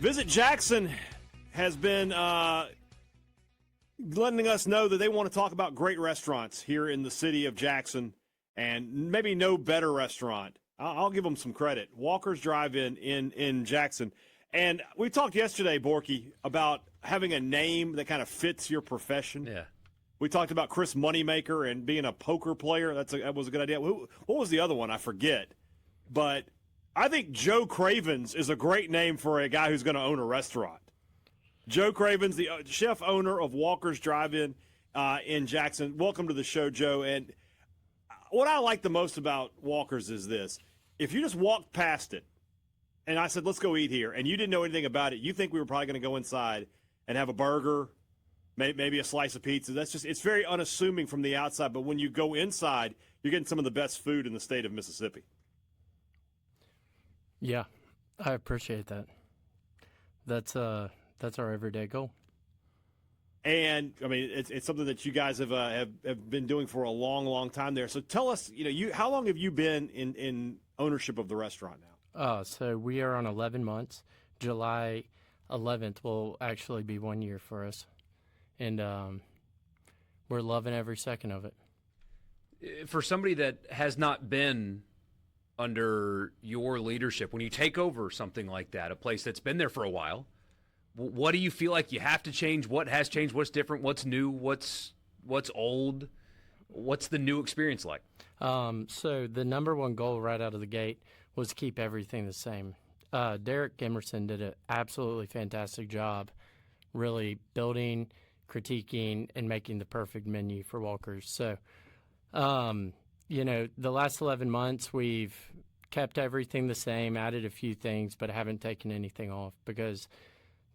Visit Jackson has been letting us know that they want to talk about great restaurants here in the city of Jackson, and maybe no better restaurant. I'll give them some credit. Walker's Drive-In in Jackson. And we talked yesterday, Borky, about having a name that kind of fits your profession. Yeah. We talked about Chris Moneymaker and being a poker player. That was a good idea. What was the other one? I forget. But I think Joe Cravens is a great name for a guy who's going to own a restaurant. Joe Cravens, the chef owner of Walker's Drive-In in Jackson. Welcome to the show, Joe. And what I like the most about Walker's is this. If you just walked past it, and I said, let's go eat here, and you didn't know anything about it, you think we were probably going to go inside and have a burger, maybe a slice of pizza. It's very unassuming from the outside, but when you go inside, you're getting some of the best food in the state of Mississippi. Yeah, I appreciate that. That's our everyday goal. And I mean, it's something that you guys have been doing for a long, long time there. So tell us, how long have you been in ownership of the restaurant now? So we are on 11 months. July 11th will actually be 1 year for us, and we're loving every second of it. For somebody that has not been under your leadership, when you take over something like that, a place that's been there for a while, what do you feel like you have to change? What has changed? What's different? What's new? What's old? What's the new experience like? So the number one goal right out of the gate was to keep everything the same. Derek Emerson did an absolutely fantastic job really building, critiquing, and making the perfect menu for Walker's. So, the last 11 months we've kept everything the same, added a few things, but haven't taken anything off because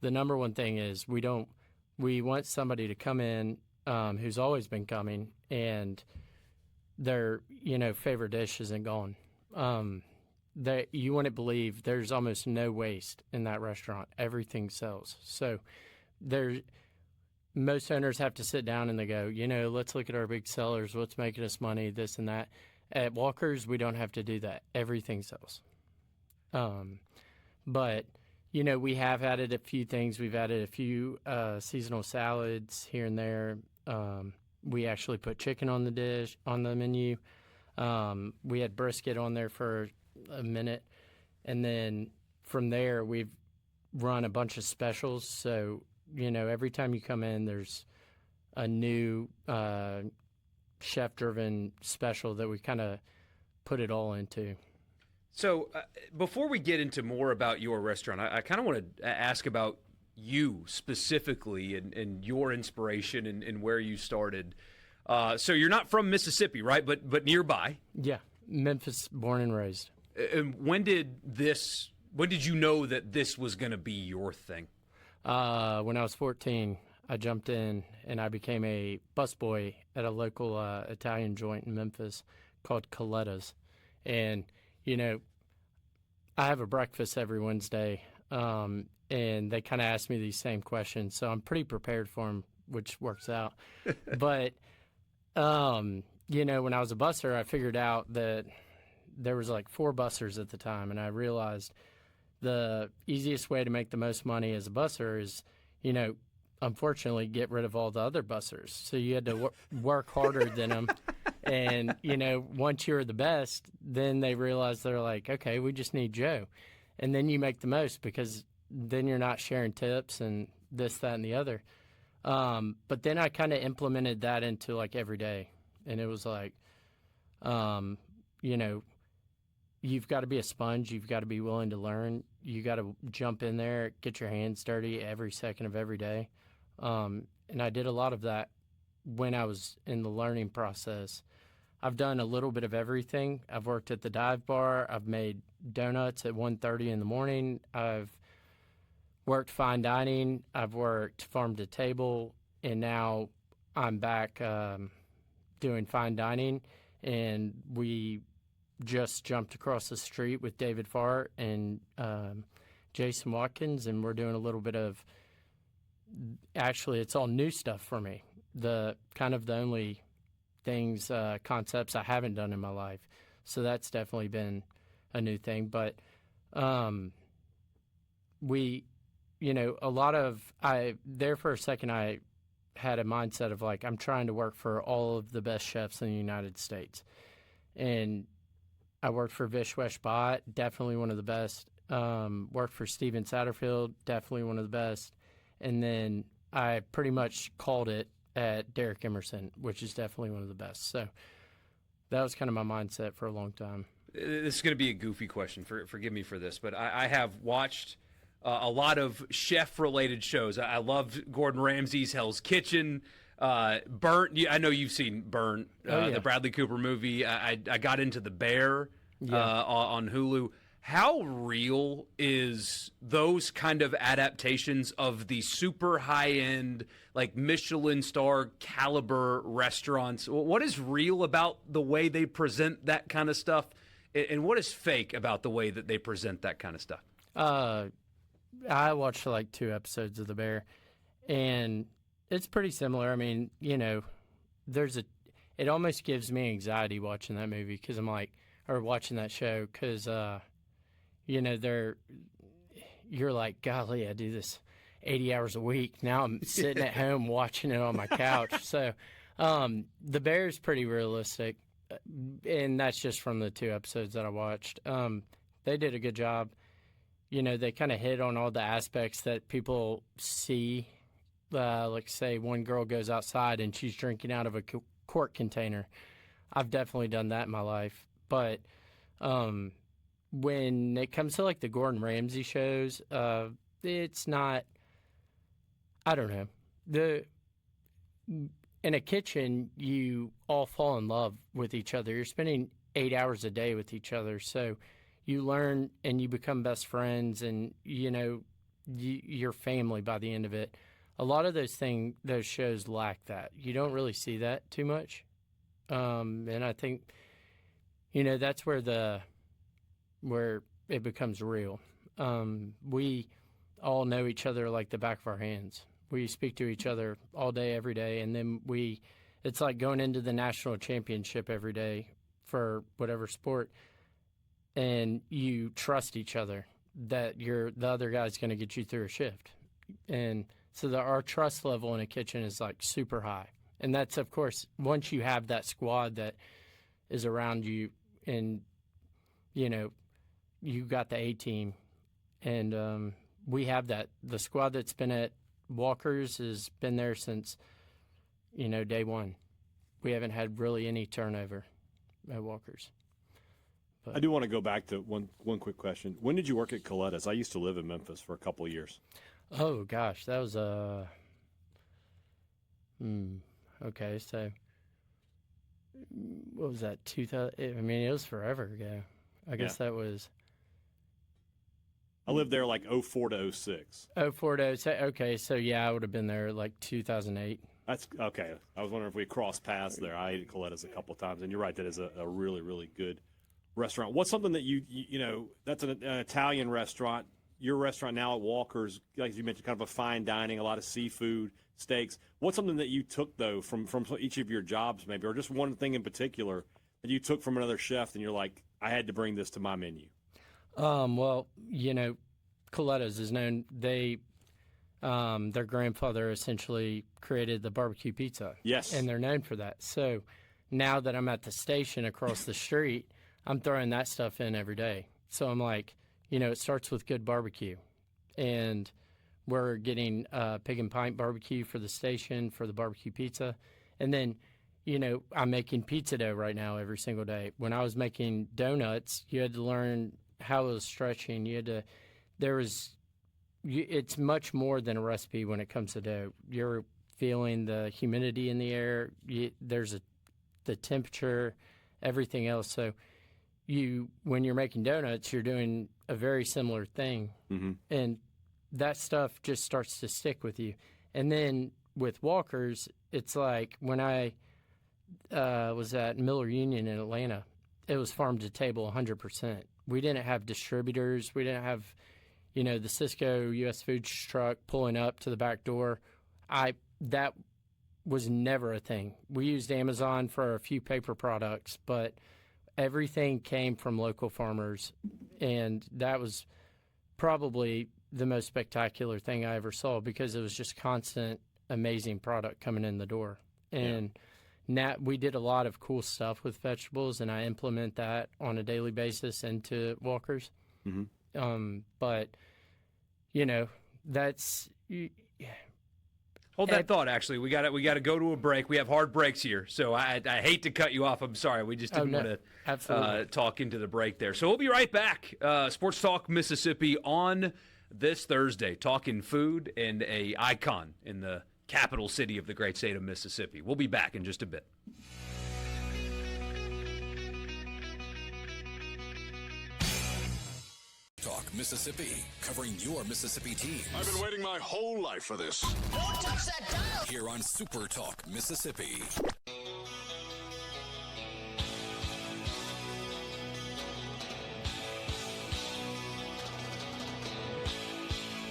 the number one thing is we want somebody to come in who's always been coming and their favorite dish isn't gone. That you wouldn't believe there's almost no waste in that restaurant. Everything sells. So most owners have to sit down and they go, let's look at our big sellers, what's making us money, this and that. At Walker's, we don't have to do that. Everything sells. But we have added a few things. We've added a few seasonal salads here and there. We actually put chicken on the menu. We had brisket on there for a minute, and then from there we've run a bunch of specials. So every time you come in, there's a new chef-driven special that we kind of put it all into. So before we get into more about your restaurant, I kind of want to ask about you specifically and your inspiration and where you started. So you're not from Mississippi, right? But nearby. Yeah, Memphis, born and raised. And when did you know that this was going to be your thing? When I was 14, I jumped in and I became a busboy at a local Italian joint in Memphis called Coletta's. And, I have a breakfast every Wednesday, and they kind of ask me these same questions. So I'm pretty prepared for them, which works out. But, when I was a busser, I figured out that there was like 4 bussers at the time, and I realized the easiest way to make the most money as a busser is, unfortunately, get rid of all the other bussers. So you had to work harder than them. And, once you're the best, then they realize they're like, okay, we just need Joe. And then you make the most because then you're not sharing tips and this, that, and the other. But then I kind of implemented that into like every day. And it was like, you've got to be a sponge. You've got to be willing to learn. You got to jump in there, get your hands dirty every second of every day. And I did a lot of that when I was in the learning process. I've done a little bit of everything. I've worked at the dive bar. I've made donuts at 1:30 in the morning. I've worked fine dining. I've worked farm to table. And now I'm back doing fine dining. And we just jumped across the street with David Farr and Jason Watkins, and we're doing a little bit of – actually, it's all new stuff for me. The only things, concepts I haven't done in my life. So that's definitely been a new thing. But we a lot of there for a second I had a mindset of like I'm trying to work for all of the best chefs in the United States, and I worked for Vishwesh Bhatt, definitely one of the best. Worked for Steven Satterfield, definitely one of the best, and then I pretty much called it at Derek Emerson, which is definitely one of the best. So that was kind of my mindset for a long time. This is going to be a goofy question. Forgive me for this, but I have watched a lot of chef-related shows. I loved Gordon Ramsay's Hell's Kitchen, Burnt. I know you've seen Burnt, the Bradley Cooper movie. I got into The Bear on Hulu. How real is those kind of adaptations of the super high-end, like Michelin star caliber restaurants? What is real about the way they present that kind of stuff, and what is fake about the way that they present that kind of stuff? I watched like 2 episodes of The Bear, and it's pretty similar. I mean, it almost gives me anxiety watching that movie because watching that show because, you're like, golly, I do this 80 hours a week. Now I'm sitting at home watching it on my couch. So The Bear is pretty realistic, and that's just from the 2 episodes that I watched. They did a good job. They kind of hit on all the aspects that people see. Like, say, one girl goes outside and she's drinking out of a quart container. I've definitely done that in my life. But when it comes to, like, the Gordon Ramsay shows, it's not – I don't know. In a kitchen, you all fall in love with each other. You're spending 8 hours a day with each other. So – you learn and you become best friends, and you're family by the end of it. A lot of those shows lack that. You don't really see that too much, and I think that's where it becomes real. We all know each other like the back of our hands. We speak to each other all day, every day, and then it's like going into the national championship every day for whatever sport. And you trust each other that the other guy's going to get you through a shift. And so our trust level in a kitchen is like super high. And that's, of course, once you have that squad that is around you and, you got the A-team. And we have that. The squad that's been at Walker's has been there since, day one. We haven't had really any turnover at Walker's. I do want to go back to one quick question. When did you work at Coletta's? I used to live in Memphis for a couple of years. Oh, gosh. That was okay, so what was that, 2000? I mean, it was forever ago. I guess that was... I lived there like 04 to 06. 04 to 06. Okay, so yeah, I would have been there like 2008. That's okay. I was wondering if we crossed paths there. I ate at Coletta's a couple of times, and you're right, that is a really, really good restaurant. What's something that that's an Italian restaurant. Your restaurant now at Walker's, like you mentioned, kind of a fine dining, a lot of seafood, steaks. What's something that you took, though, from each of your jobs maybe, or just one thing in particular that you took from another chef and you're like, I had to bring this to my menu? Well, Coletta's is known. Their grandfather essentially created the barbecue pizza. Yes. And they're known for that. So now that I'm at the station across the street, I'm throwing that stuff in every day. So I'm like, it starts with good barbecue. And we're getting pig and pint barbecue for the station, for the barbecue pizza. And then, I'm making pizza dough right now every single day. When I was making donuts, you had to learn how it was stretching. It's much more than a recipe when it comes to dough. You're feeling the humidity in the air. The temperature, everything else. So when you're making donuts, you're doing a very similar thing. Mm-hmm. And that stuff just starts to stick with you. And then with Walker's, it's like when I was at Miller Union in Atlanta, it was farm to table 100%. We didn't have distributors. We didn't have, the Cisco U.S. Foods truck pulling up to the back door. That was never a thing. We used Amazon for a few paper products, but everything came from local farmers, and that was probably the most spectacular thing I ever saw because it was just constant, amazing product coming in the door. And now we did a lot of cool stuff with vegetables, and I implement that on a daily basis into Walkers. But, you know, that's... Hold that thought. Actually, we got to go to a break. We have hard breaks here, so I hate to cut you off. I'm sorry. We just didn't want to talk into the break there. So we'll be right back. Sports Talk Mississippi on this Thursday, talking food and a icon in the capital city of the great state of Mississippi. We'll be back in just a bit. Talk Mississippi, covering your Mississippi teams. I've been waiting my whole life for this. Don't touch that dial. Here on Super Talk Mississippi.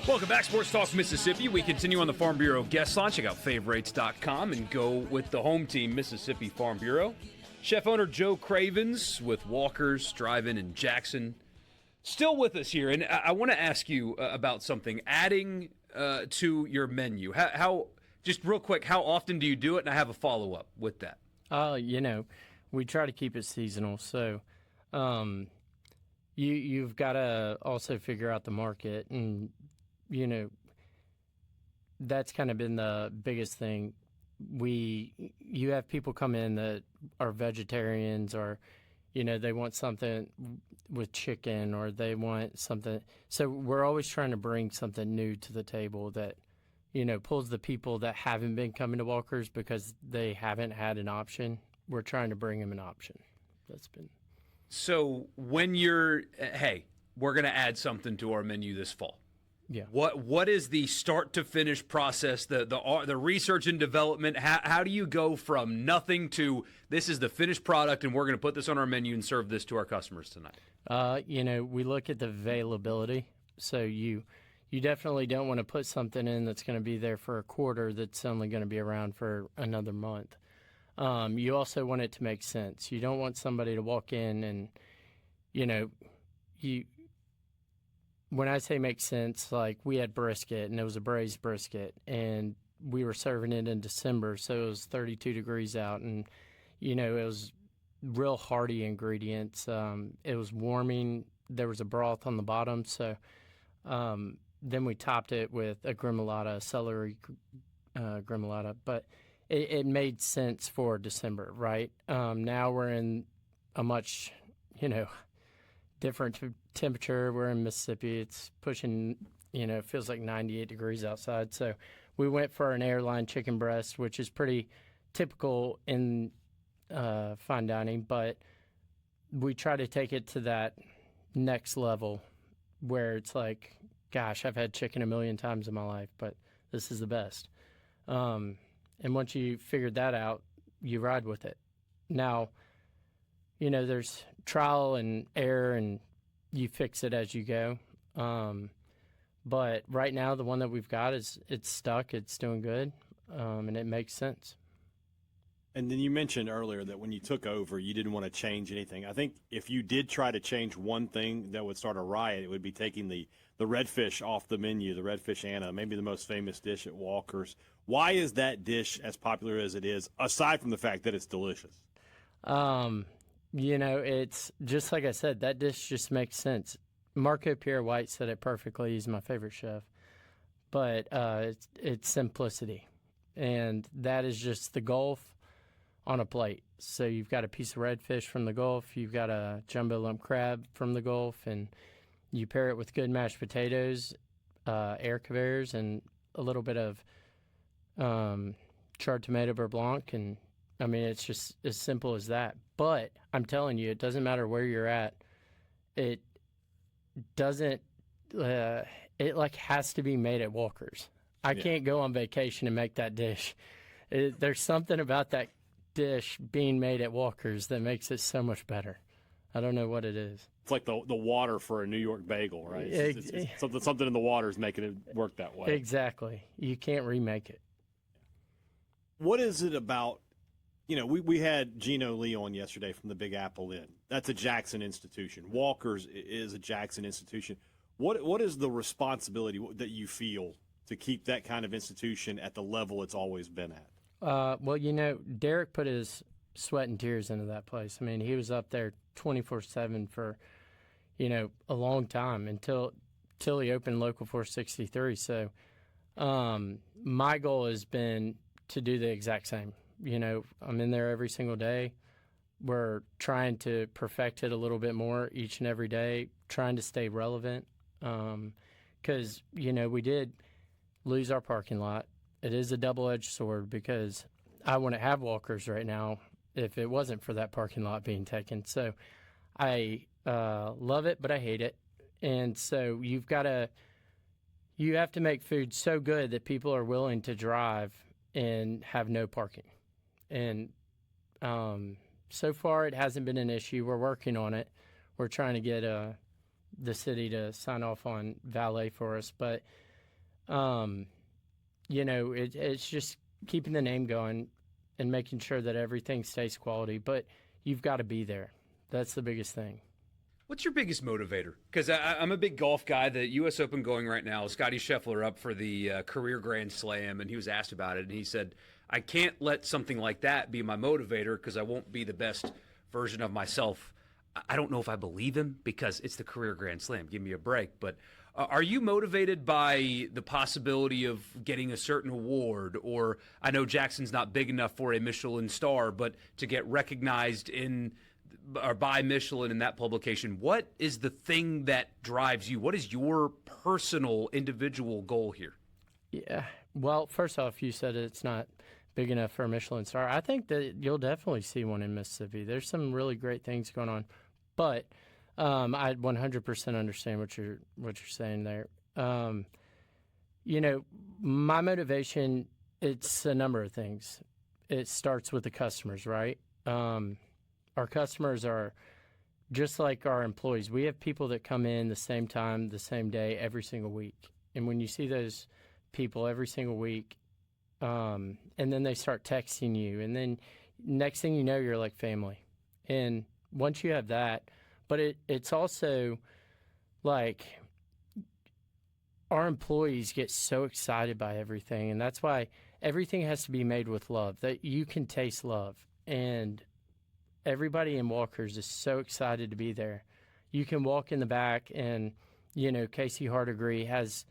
Welcome back, Sports Talk Mississippi. We continue on the Farm Bureau guest line. Check out favorites.com and go with the home team, Mississippi Farm Bureau. Chef owner Joe Cravens with Walkers Drive-In in Jackson. Still with us here, and I want to ask you about something. Adding to your menu, how just real quick, how often do you do it? And I have a follow-up with that. You know, we try to keep it seasonal, so you've got to also figure out the market, and you know that's kind of been the biggest thing. You have people come in that are vegetarians, or you know they want something with chicken, or they want something. So we're always trying to bring something new to the table that, you know, pulls the people that haven't been coming to Walkers because they haven't had an option. We're trying to bring them an option. That's been. So when you're, hey, we're going to add something to our menu this fall. Yeah. What is the start to finish process, the research and development? How do you go from nothing to this is the finished product and we're going to put this on our menu and serve this to our customers tonight? You know, we look at the availability. So you definitely don't want to put something in that's going to be there for a quarter that's only going to be around for another month. You also want it to make sense. You don't want somebody to walk in and, you know, when I say make sense, like we had brisket and it was a braised brisket and we were serving it in December, so it was 32 degrees out, and you know it was real hearty ingredients. It was warming. There was a broth on the bottom, so then we topped it with a gremolata, celery gremolata, but it made sense for December, right? Now we're in a much, you know, different temperature. We're in Mississippi. It's pushing, you know, it feels like 98 degrees outside. So we went for an airline chicken breast, which is pretty typical in fine dining, but we try to take it to that next level where it's like, gosh, I've had chicken a million times in my life, but this is the best. And once you figured that out, you ride with it. Now, you know, there's trial and error, and you fix it as you go. But right now, the one that we've got it's stuck. It's doing good, and it makes sense. And then you mentioned earlier that when you took over, you didn't want to change anything. I think if you did try to change one thing that would start a riot, it would be taking the redfish off the menu, the redfish Anna, maybe the most famous dish at Walker's. Why is that dish as popular as it is, aside from the fact that it's delicious? You know, it's just like I said, that dish just makes sense. Marco Pierre White said it perfectly. He's my favorite chef. But it's simplicity. And that is just the Gulf on a plate. So you've got a piece of redfish from the Gulf. You've got a jumbo lump crab from the Gulf. And you pair it with good mashed potatoes, haricots, and a little bit of charred tomato beurre blanc. And, I mean, it's just as simple as that. But I'm telling you, it doesn't matter where you're at. It doesn't it like has to be made at Walker's. I can't go on vacation and make that dish. There's something about that dish being made at Walker's that makes it so much better. I don't know what it is. It's like the water for a New York bagel, right? It's something in the water is making it work that way. Exactly. You can't remake it. What is it about? You know, we had Gino Lee on yesterday from the Big Apple Inn. That's a Jackson institution. Walker's is a Jackson institution. What is the responsibility that you feel to keep that kind of institution at the level it's always been at? Well, Derek put his sweat and tears into that place. I mean, he was up there 24/7 for, a long time until he opened Local 463. So my goal has been to do the exact same. I'm in there every single day. We're trying to perfect it a little bit more each and every day, trying to stay relevant. Because, we did lose our parking lot. It is a double-edged sword because I wouldn't have walkers right now if it wasn't for that parking lot being taken. So I love it, but I hate it. And so you have to make food so good that people are willing to drive and have no parking. And so far it hasn't been an issue. We're working on it. We're trying to get the city to sign off on valet for us. But, it's just keeping the name going and making sure that everything stays quality. But you've got to be there. That's the biggest thing. What's your biggest motivator? Because I'm a big golf guy. The U.S. Open going right now. Scotty Scheffler up for the career Grand Slam, and he was asked about it, and he said, I can't let something like that be my motivator because I won't be the best version of myself. I don't know if I believe him because it's the career Grand Slam. Give me a break. But are you motivated by the possibility of getting a certain award? Or I know Jackson's not big enough for a Michelin star, but to get recognized or by Michelin in that publication, what is the thing that drives you? What is your personal individual goal here? Yeah. Well, first off, you said it's not big enough for a Michelin star. I think that you'll definitely see one in Mississippi. There's some really great things going on, but I 100% understand what you're saying there. My motivation, it's a number of things. It starts with the customers, right? Our customers are just like our employees. We have people that come in the same time, the same day, every single week. And when you see those people every single week, and then they start texting you, and then next thing you know, you're like family. And once you have that, but it's also like our employees get so excited by everything, and that's why everything has to be made with love, that you can taste love. And everybody in Walker's is so excited to be there. You can walk in the back and, Casey Hardigree has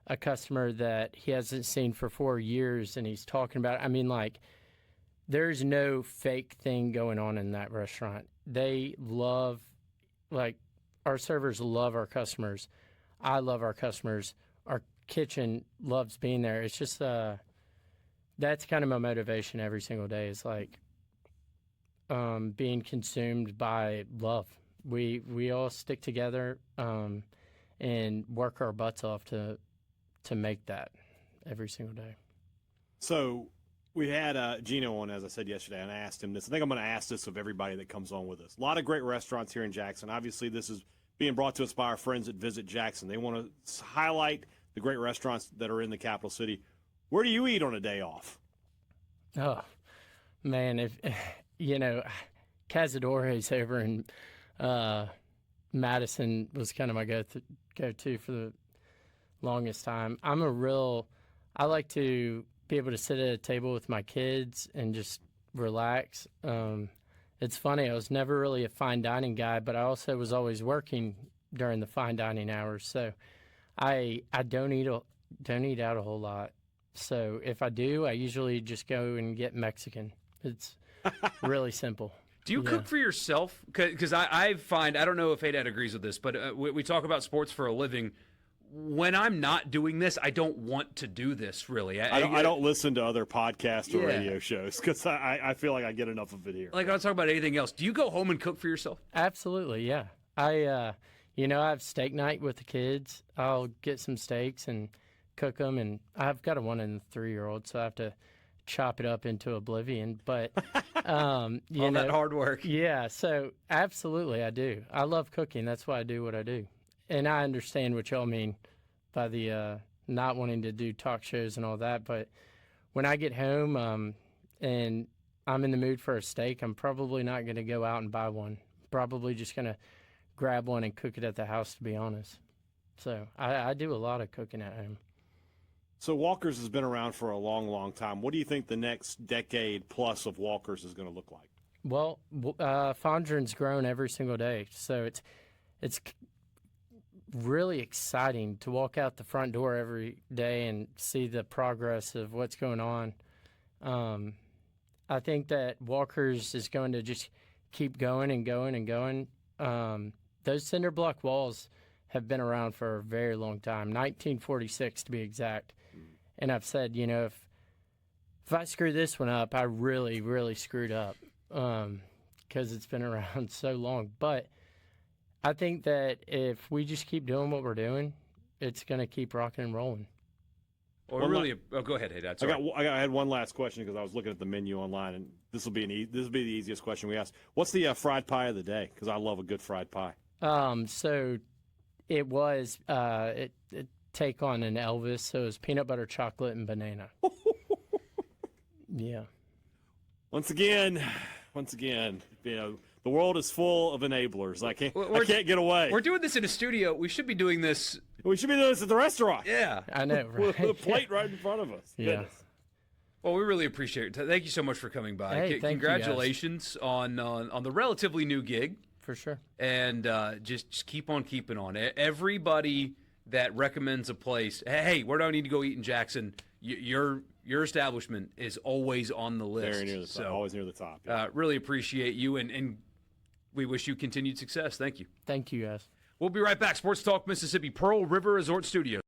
a customer that he hasn't seen for 4 years and he's talking about it. I mean, there's no fake thing going on in that restaurant. They love, our servers love our customers. I love our customers. Our kitchen loves being there. It's just, that's kind of my motivation every single day is being consumed by love. We all stick together and work our butts off to make that every single day. So we had Gino on, as I said yesterday, and I asked him this. I think I'm going to ask this of everybody that comes on with us. A lot of great restaurants here in Jackson. Obviously, this is being brought to us by our friends at Visit Jackson. They want to highlight the great restaurants that are in the capital city. Where do you eat on a day off? Oh, man, Cazadores over in Madison was kind of my go-to for the longest time. I like to be able to sit at a table with my kids and just relax. It's funny, I was never really a fine dining guy, but I also was always working during the fine dining hours. So I don't eat out a whole lot. So if I do, I usually just go and get Mexican. It's really simple. Do you cook for yourself? Because I find, I don't know if Haydad agrees with this, but we talk about sports for a living. When I'm not doing this, I don't want to do this, really. I don't listen to other podcasts or radio shows because I feel like I get enough of it here. Like, I'll talk about anything else. Do you go home and cook for yourself? Absolutely, yeah. I have steak night with the kids. I'll get some steaks and cook them, and I've got a 1 and 3-year-old, so I have to chop it up into oblivion. But all that hard work. Yeah, so absolutely, I do. I love cooking. That's why I do what I do. And I understand what y'all mean by the not wanting to do talk shows and all that. But when I get home and I'm in the mood for a steak, I'm probably not going to go out and buy one. Probably just going to grab one and cook it at the house, to be honest. So I do a lot of cooking at home. So Walker's has been around for a long, long time. What do you think the next decade plus of Walker's is going to look like? Well, Fondren's grown every single day, so it's really exciting to walk out the front door every day and see the progress of what's going on. I think that Walker's is going to just keep going and going and going. Those cinder block walls have been around for a very long time, 1946 to be exact. And I've said, if I screw this one up, I really, really screwed up because it's been around so long. But I think that if we just keep doing what we're doing, it's going to keep rocking and rolling. Or go ahead, hey, that's I had one last question because I was looking at the menu online, and this will be the easiest question we ask. What's the fried pie of the day? Because I love a good fried pie. So it was take on an Elvis, so it was peanut butter, chocolate, and banana. Yeah. Once again, the world is full of enablers. I can't get away. We're doing this in a studio. We should be doing this. We should be doing this at the restaurant. Yeah. I know, right? With a plate right in front of us. Yeah. Goodness. Well, we really appreciate it. Thank you so much for coming by. Hey, thank you, congratulations on the relatively new gig. For sure. And just keep on keeping on. Everybody that recommends a place, hey, where do I need to go eat in Jackson? Your establishment is always on the list. Very near the top. Always near the top. Yeah. Really appreciate you, and we wish you continued success. Thank you. Thank you, guys. We'll be right back. Sports Talk Mississippi, Pearl River Resort Studios.